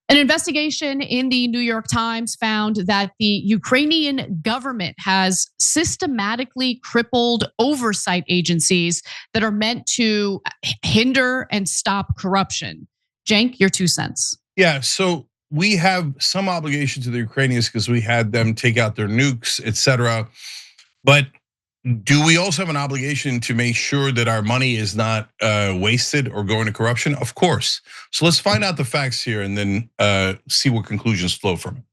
An investigation in the New York Times found that the Ukrainian government has systematically crippled oversight agencies that are meant to hinder and stop corruption. Cenk, your 2 cents. Yeah, so we have some obligation to the Ukrainians because we had them take out their nukes, etc. But do we also have an obligation to make sure that our money is not wasted or going to corruption? Of course. So let's find out the facts here and then see what conclusions flow from it.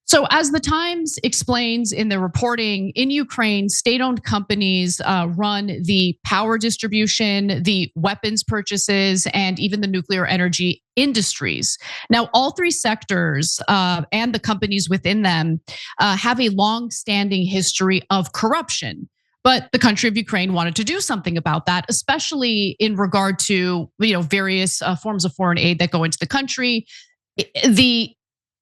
So, as the Times explains in their reporting, in Ukraine, state-owned companies run the power distribution, the weapons purchases, and even the nuclear energy industries. Now, all three sectors and the companies within them have a long-standing history of corruption. But the country of Ukraine wanted to do something about that, especially in regard to various forms of foreign aid that go into the country. The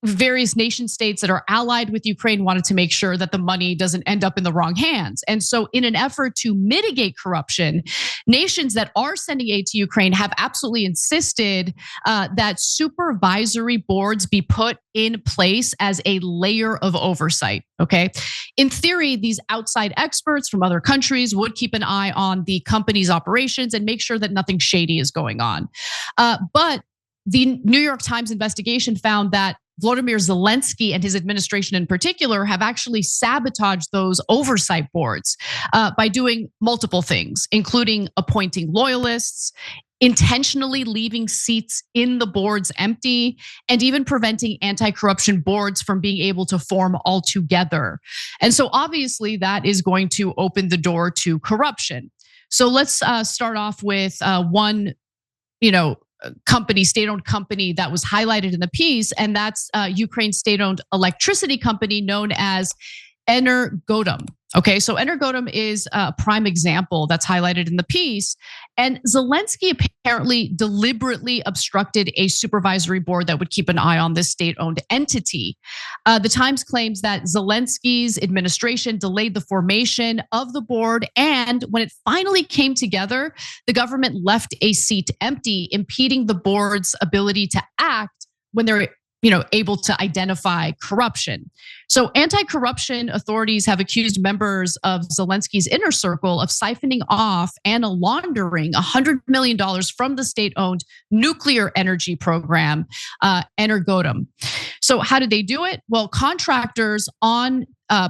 various nation states that are allied with Ukraine wanted to make sure that the money doesn't end up in the wrong hands. And so, in an effort to mitigate corruption, nations that are sending aid to Ukraine have absolutely insisted that supervisory boards be put in place as a layer of oversight. Okay. In theory, these outside experts from other countries would keep an eye on the company's operations and make sure that nothing shady is going on. But the New York Times investigation found that Volodymyr Zelensky and his administration in particular have actually sabotaged those oversight boards by doing multiple things, including appointing loyalists, intentionally leaving seats in the boards empty, and even preventing anti-corruption boards from being able to form altogether. And so obviously that is going to open the door to corruption. So let's start off with one, company, state-owned company that was highlighted in the piece, and that's Ukraine's state-owned electricity company known as Energodom. Okay, so Energodom is a prime example that's highlighted in the piece. And Zelensky apparently deliberately obstructed a supervisory board that would keep an eye on this state-owned entity. The Times claims that Zelensky's administration delayed the formation of the board, and when it finally came together, the government left a seat empty, impeding the board's ability to act when they're able to identify corruption. So anti-corruption authorities have accused members of Zelensky's inner circle of siphoning off and laundering $100 million from the state-owned nuclear energy program, Energodom. So how did they do it? Well, contractors on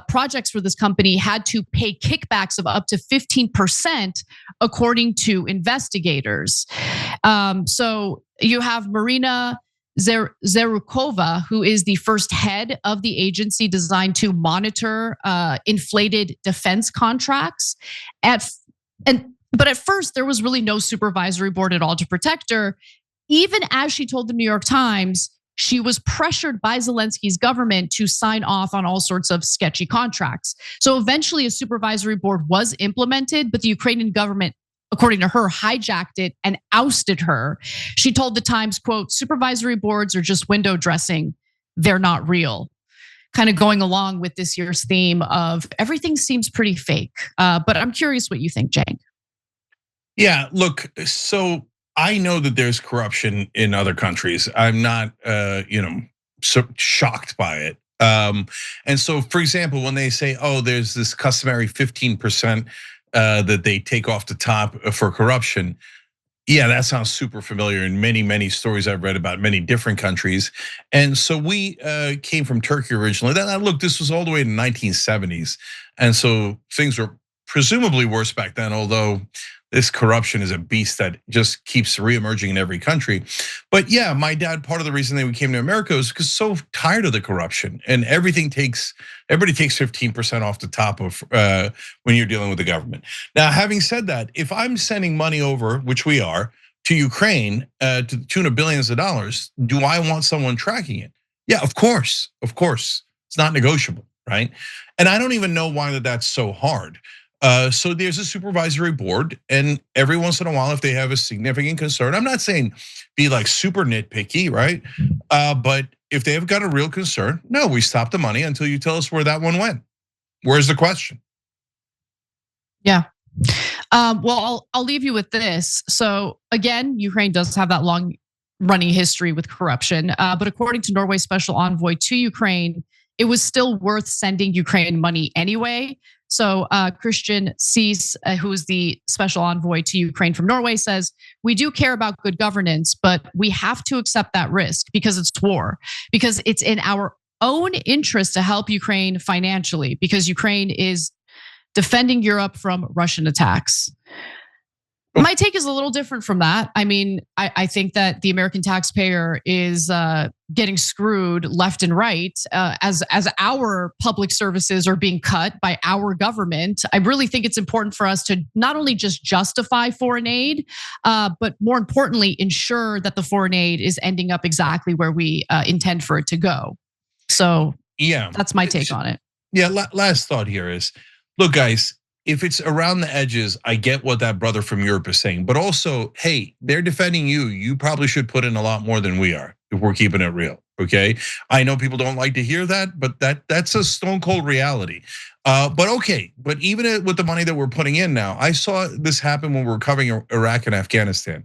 projects for this company had to pay kickbacks of up to 15%, according to investigators. So you have Marina Zerukova, who is the first head of the agency designed to monitor inflated defense contracts. But at first, there was really no supervisory board at all to protect her. Even as she told the New York Times, she was pressured by Zelensky's government to sign off on all sorts of sketchy contracts. So eventually, a supervisory board was implemented, but the Ukrainian government, according to her, hijacked it and ousted her. She told the Times, quote, "Supervisory boards are just window dressing. They're not real." Kind of going along with this year's theme of everything seems pretty fake. But I'm curious what you think, Cenk. Yeah, look, so I know that there's corruption in other countries. I'm not, so shocked by it. And so, for example, when they say, "Oh, there's this customary 15%." That they take off the top for corruption. Yeah, that sounds super familiar in many, many stories I've read about many different countries. And so we came from Turkey originally. Look, this was all the way in the 1970s. And so things were presumably worse back then, although this corruption is a beast that just keeps reemerging in every country. But yeah, my dad, part of the reason that we came to America was because so tired of the corruption, and everybody takes 15% off the top of when you're dealing with the government. Now, having said that, if I'm sending money over, which we are, to Ukraine to the tune of billions of dollars, do I want someone tracking it? Yeah, of course, it's not negotiable, right? And I don't even know why that's so hard. So there's a supervisory board, and every once in a while, if they have a significant concern, I'm not saying be like super nitpicky, right? But if they have got a real concern, no, we stop the money until you tell us where that one went. Where's the question? Yeah. Well, I'll leave you with this. So again, Ukraine does have that long running history with corruption. But according to Norway's special envoy to Ukraine, it was still worth sending Ukraine money anyway. So Christian Sees, who is the special envoy to Ukraine from Norway, says, we do care about good governance, but we have to accept that risk because it's war, because it's in our own interest to help Ukraine financially, because Ukraine is defending Europe from Russian attacks. My take is a little different from that. I mean, I think that the American taxpayer is getting screwed left and right as our public services are being cut by our government. I really think it's important for us to not only just justify foreign aid, but more importantly, ensure that the foreign aid is ending up exactly where we intend for it to go. So yeah, that's my take on it. Yeah, last thought here is, look, guys, if it's around the edges, I get what that brother from Europe is saying, but also, hey, they're defending you. You probably should put in a lot more than we are if we're keeping it real, okay? I know people don't like to hear that, but that's a stone cold reality. But okay, but even with the money that we're putting in now, I saw this happen when we were covering Iraq and Afghanistan.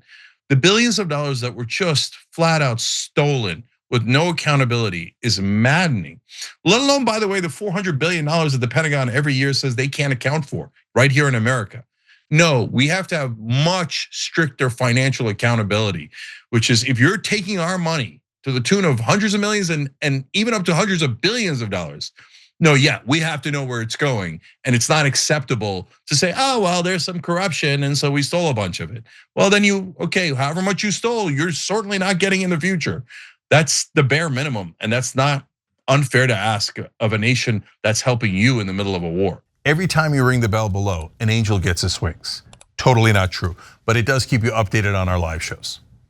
The billions of dollars that were just flat out stolen with no accountability is maddening. Let alone, by the way, the $400 billion that the Pentagon every year says they can't account for right here in America. No, we have to have much stricter financial accountability, which is if you're taking our money to the tune of hundreds of millions and even up to hundreds of billions of dollars. No, yeah, we have to know where it's going. And it's not acceptable to say, oh, well, there's some corruption and so we stole a bunch of it. Well, then okay, however much you stole, you're certainly not getting in the future. That's the bare minimum, and that's not unfair to ask of a nation that's helping you in the middle of a war. Every time you ring the bell below, an angel gets his wings. Totally not true, but it does keep you updated on our live shows.